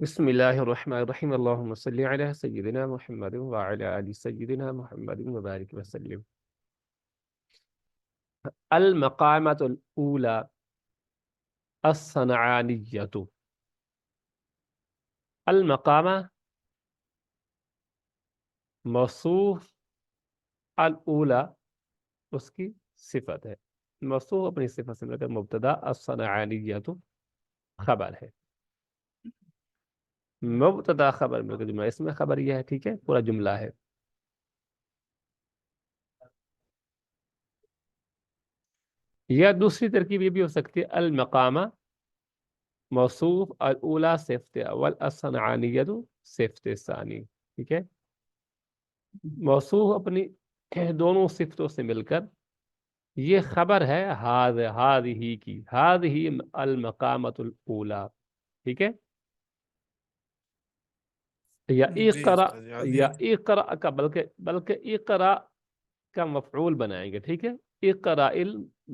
بسم الله الرحمن الرحيم اللهم صل على سيدنا محمد وعلى آل سيدنا محمد وبارك وسلم. المقامة الأولى الصنعانية. المقامة موصوف الأولى उसकी सिफत है. मौसूफ अपनी सिफत से मिलकर मुब्तदा الصنعانية खबर है. मुब्तदा खबर मिलकर जुमला इसमें खबर यह है. ठीक है, पूरा जुमला है. या दूसरी तरकीब ये भी हो सकती है अल मकामा मौसूफ अल उला सिफ्त अव्वल असनानियतु सिफ्त सानी. ठीक है, मौसूफ अपनी दोनों सिफ्तों से मिलकर ये खबर है हाद ही की. हाद ही अल मकामतुल उला. ठीक है, या जी इकरा. उस्ताद याद या ही। इकरा का बल्कि बल्कि इकरा का मफऊल बनाएंगे. ठीक है, इकरा इल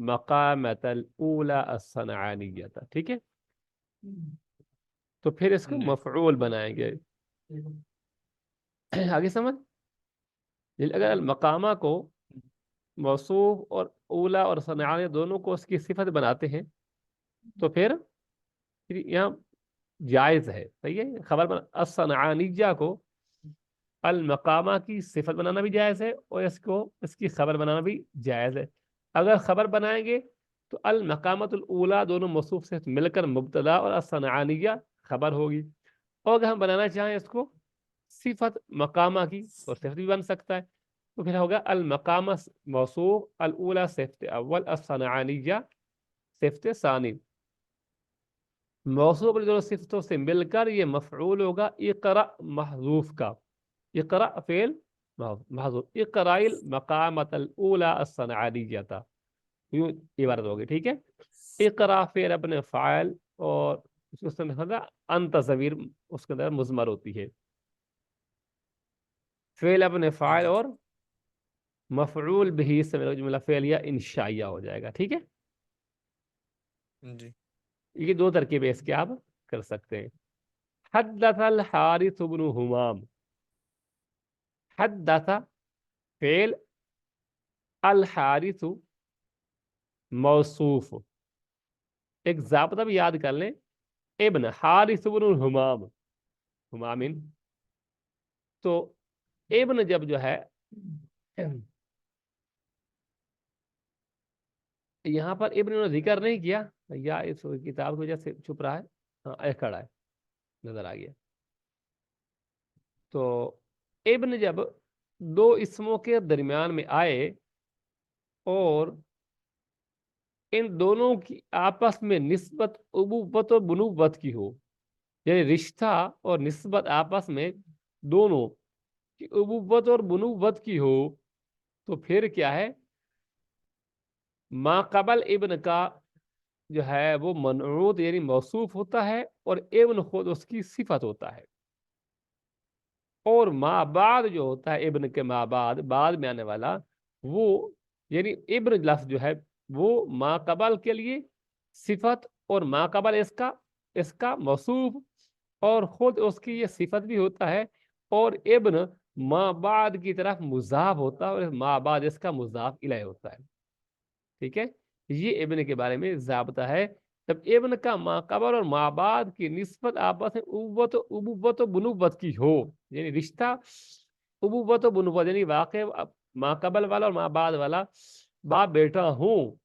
मकामतल उला असनानियत. ठीक है, तो फिर इसको जी मफऊल बनाएंगे. आगे समझ. अगर मकामा को मौसूफ और ऊला और सनाने दोनों को उसकी सिफत बनाते हैं तो फिर यहाँ जायज़ है. सही है, खबर बना असनानिया को अल मकामा की सिफत बनाना भी जायज़ है और इसको इसकी खबर बनाना भी जायज़ है. अगर खबर बनाएंगे तो अल मकामतुल ऊला दोनों मौसूफ से मिलकर मुब्तदा और असनानिया खबर होगी. और अगर हम बनाना चाहें इसको सिफत मकामा की और सिफत भी बन सकता है. तो फिर होगा अल मकाम मौसूफ अल ऊला सिफत अव्वल असनानिया सिफत सानी. मौसूफ वाली दोनों सिफतों से मिलकर ये मफऊल होगा इकरा महजूफ का. इकरा फेल महजूफ इकराइल मकामतल ऊला असनानिया यूं इबारत होगी. ठीक है, इकरा फिर अपने फ़ाइल और उसके अंदर अंत ज़मीर उसके अंदर मुज़मर होती है. फेल अपने फ़ाइल जी और मफऊल बिही से मेरा जुमला फेलिया इंशाइया हो जाएगा. ठीक है, जी ये दो तरकीबें इसके आप कर सकते हैं. हद्दसल हारिस इब्न हुमाम. हद्दसा फेल अल हारिस मौसूफ. एक ज़ाब्ता भी याद कर लें. इब्न हारिस इब्न हुमाम हुमामिन. तो इब्न जब जो है यहाँ पर इब्न ने जिक्र नहीं किया या इस किताब की वजह से छुप रहा है. हाँ, खड़ा है, नजर आ गया. तो इब्न जब दो इसमों के दरमियान में आए और इन दोनों की आपस में निस्बत उबूवत और बुनुवत की हो, यानी रिश्ता और निस्बत आपस में दोनों की उबूवत और बुनुवत की हो, तो फिर क्या है, माकबल इब्न का जो है वो मनऊत यानी मौसूफ होता है और इब्न खुद उसकी सिफत होता है. और माँ बाद जो होता है इब्न के माँ बाद में आने वाला वो यानी इब्न लफ्ज जो है वो माँ कबल के लिए सिफत और माँ कबल इसका इसका मौसूफ और खुद उसकी ये सिफत भी होता है. और इब्न माँ बाद की तरफ मुजाफ होता है और माँ बाद इसका मुजाफ इलैह होता है. ठीक है, ये इब्न के बारे में ज़ाब्ता है. जब इब्न का माकबर और माबाद की निस्बत आपस में उबुवत बुनुवत की हो, यानी रिश्ता उबुवत बुनुवत यानी वाक़ई माकबल वाला और माबाद वाला बाप बेटा हो,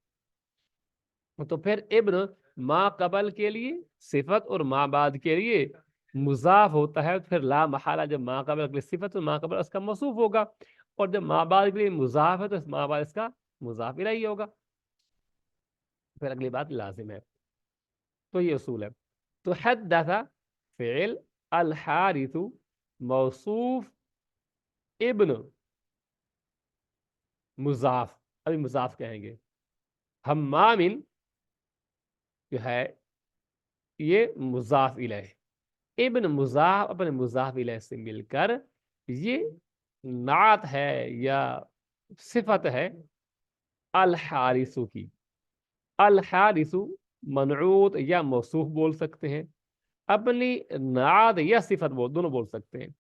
तो फिर इब्न माकबल के लिए सिफत और माबाद के लिए मुजाफ होता है. फिर ला महाला जब माकबल के लिए सिफत तो माकबल उसका मौसूफ होगा और जब माबाद के लिए मुजाफ है तो माबाद इसका मुजाफ इलैही होगा. फिर अगली बात लाजिम है. तो ये उसूल है. तो हद्दसा फ़िल अल हारिसु मौसूफ इब्न मुजाफ. अभी मुजाफ कहेंगे. हम्मामिन जो है ये मुजाफ इलैह. इब्न मुजाफ अपने मुजाफ इलैह से मिलकर ये नात है या सिफत है अल हारिसु की. अल हारिसु मनऊत या मौसूफ बोल सकते हैं. अपनी नाद या सिफत दोनों बोल सकते हैं।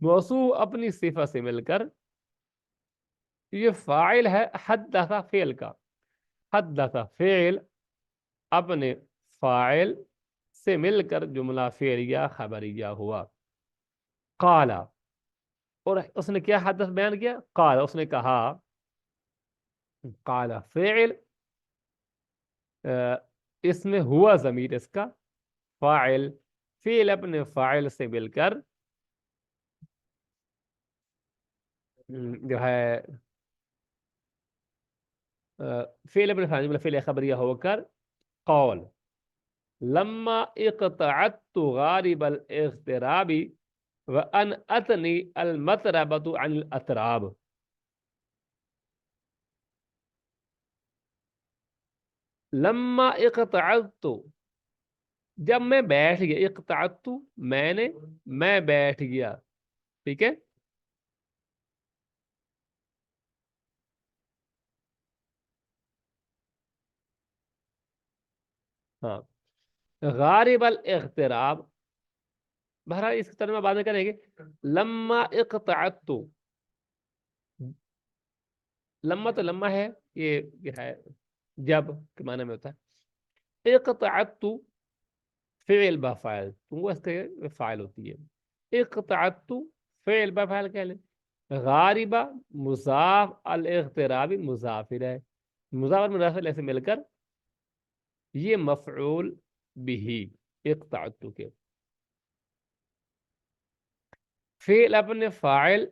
मौसूफ अपनी सिफत से मिलकर, ये फाइल है हदसा फेल का। हदसा फेल अपने फाइल से मिलकर जुमला फेलिया खबरिया हुआ। काला, और उसने क्या हदस बयान किया, काला उसने कहा। काला फेल, इसमें हुआ जमीर इसका, फाइल फेल अपने फाइल से मिलकर जो है फेल अपने फाइल मतलब फेल खबरिया होकर कौल। लम्मा इक़तअतु गारिबल इग़्तिराबी व अन अतनी अल मतरबतु अनिल अतराब। लम्मा इक़तअतु, जब मैं बैठ गया, इक़तअतु मैंने, मैं बैठ गया, ठीक है। हाँ, गारिबल इग़्तिराब, बहरहाल इसकी तर्जुमा बाद में करेंगे। लम्मा इक़तअतु, लम्मा तो लम्मा है, ये है जब के माने में होता है। इक़तअतु फेल बा फाइल, तुमको इसके फाइल होती है। इक़तअतु फेल बा फाइल कह ले। गारिबा मुजाफ अल इग़्तिराबी मुजाफिर है। मुजाफ और मुजाफिर ऐसे मिलकर ये मफऊल बिही इक़तअतु के। फेल अपने फाइल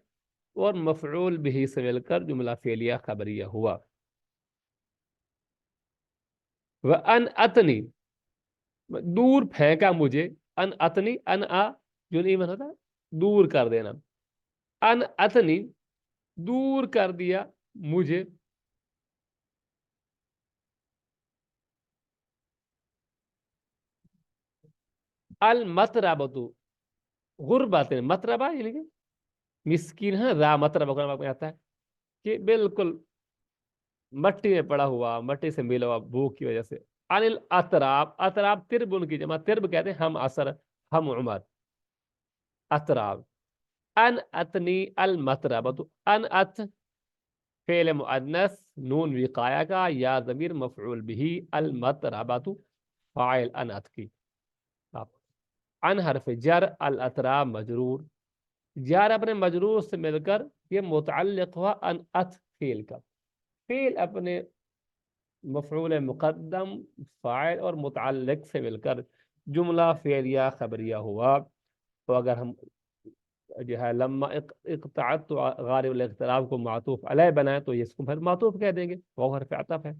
और मफऊल बिही से मिलकर जुमला फेलिया खबरिया हुआ। व अन अतनी, दूर फेंका मुझे। अन अतनी, अन आ जो नहीं बना था, दूर कर देना। अन अतनी, दूर कर दिया मुझे। अल मतरबतु, गुर्बत, मतरबा यानी कि मिस्कीन है, रा मतरबा में आता है कि बिल्कुल मट्टी में पड़ा हुआ, मट्टी से मिला हुआ भूख की वजह से। अनिल अतराब, अतराब तिरबुन की जमा, तिरब कहते हैं हम असर, हम उमर, अतराब। अन अतनी अल मतरबतु, अन अत फेल मुअन्नस नून विकाया का, या ज़मीर मफऊल बिही, अल मतरबतु फाइल अन अत की। आप अन हरफ जर, अल अतराब मजरूर, जार अपने मजरूर से मिलकर ये मुतअल्लिक हुआ अन अत फेल का। फेल अपने मफऊल मुक़द्दम फाइल और मुतअल्लिक से मिलकर जुमला फेलिया खबरिया हुआ। तो अगर हम जो है लम्मा इक़्तअत गारिब इक़्तिराब को मातूफ अलैह बनाए तो ये इसको फिर मातूफ कह देंगे, वो हरफ अतफ है।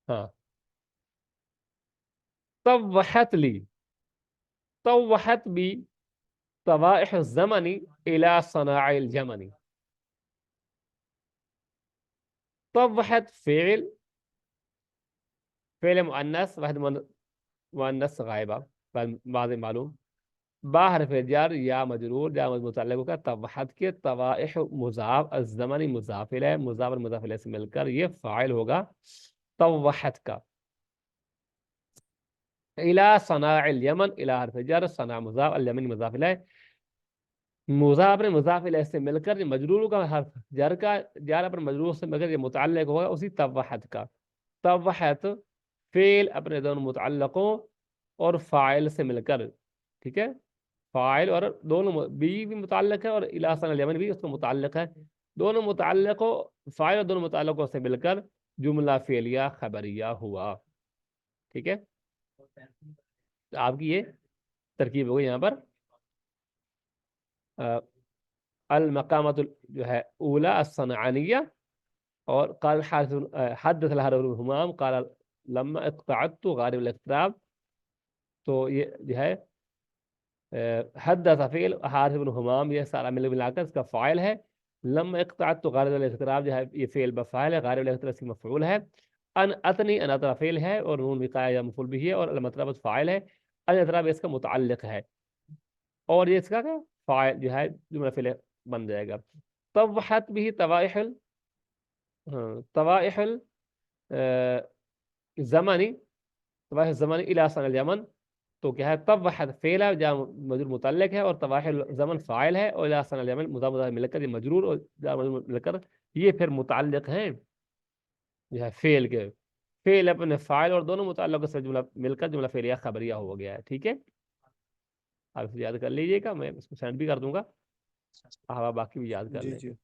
हाँ, तवहत ली, तवहत बी तवाइह ज़मनी इला सनाइल जमनी। तवहत फेल, फेल मुअन्नस वहद मुअन्नस गायबा, माज़ी मालूम। बाहर फिर जार या मजरूर, या मुतअल्लिक़ का तवहत के, तवाइह मुज़ाफ, अज़्ज़मनी मुज़ाफ़िल है, मुज़ाफ़ और मुज़ाफ़िल से मिलकर ये फ़ाइल होगा तवहत का। इला सनाइल यमन, इला हरफ जर, सना मुज़ाफ, अल यमन मुज़ाफ़िल है। मुज़ाफ़ ने मुज़ाफ़िल से मिलकर ये मजरूर का हर्फ जर का, जार पर मजरूर से मिलकर ये मुतअल्लिक़ होगा उसी तवहत का। तवहत फेल अपने दोनों मुतअल्लिक़ों और फ़ाइल से मिलकर, ठीक है। फ़ाइल और दोनों भी मुतअल्लिक़ है, और इला सना यमन भी उसका मुतअल्लिक़ है। दोनों मुतअल्लिक़ों, फ़ाइल और दोनों मुतअल्लिक़ों से मिलकर जुमला फेलिया खबरिया हुआ, ठीक है। तो आपकी ये तरकीब हो गई यहाँ पर। अल मकामत जो है ऊला असनआनिया, और काल हदथ अल हरफ हुमाम काल लम्मा इक़तअतु गारिब अल इक़्तिराब। तो ये जो है हदथ फ़ील हारिस इब्न हुमाम, ये सारा मिल मिलाकर इसका फ़ाइल है। लम्मा इक़तअतु गारिब अल इक़्तिराब जो है ये फ़ील बफ़ाइल है, गारिब अल इक़्तिराब इसकी मफ़ऊल है। अन अतनी, अन अतरा फ़ील है और नून विकाया या मफ़ऊल भी है, और अल मतरबत फ़ाइल है। अल इक़्तिराब इसका मुतअल्लिक़ है, और ये इसका क्या फ़ाइल जो है जुमला फ़िल बन जाएगा। तवहत भी तवाइहल, हाँ तवाइहल ज़मानी, तवाइहल ज़मानी इला सनल यमन। तो क्या है, तवहत फेल है जहाँ मजरूर मुतल्लिक है, और तवाइहल ज़मन फ़ाइल है, और इला सनल यमन मुदाफ मुदाफ मिलकर ये मजरूर, और जार मजरूर मिलकर ये फिर मुतल्लिक हैं जो है फेल के। फेल अपने फाइल और दोनों मुतल्लिक से जुमला मिलकर जुमला फेलिया खबरिया हो गया है। ठीक है, आप इसे याद कर लीजिएगा, मैं इसको सेंड भी कर दूंगा, आप बाकी भी याद कर जी जी। लेंगे।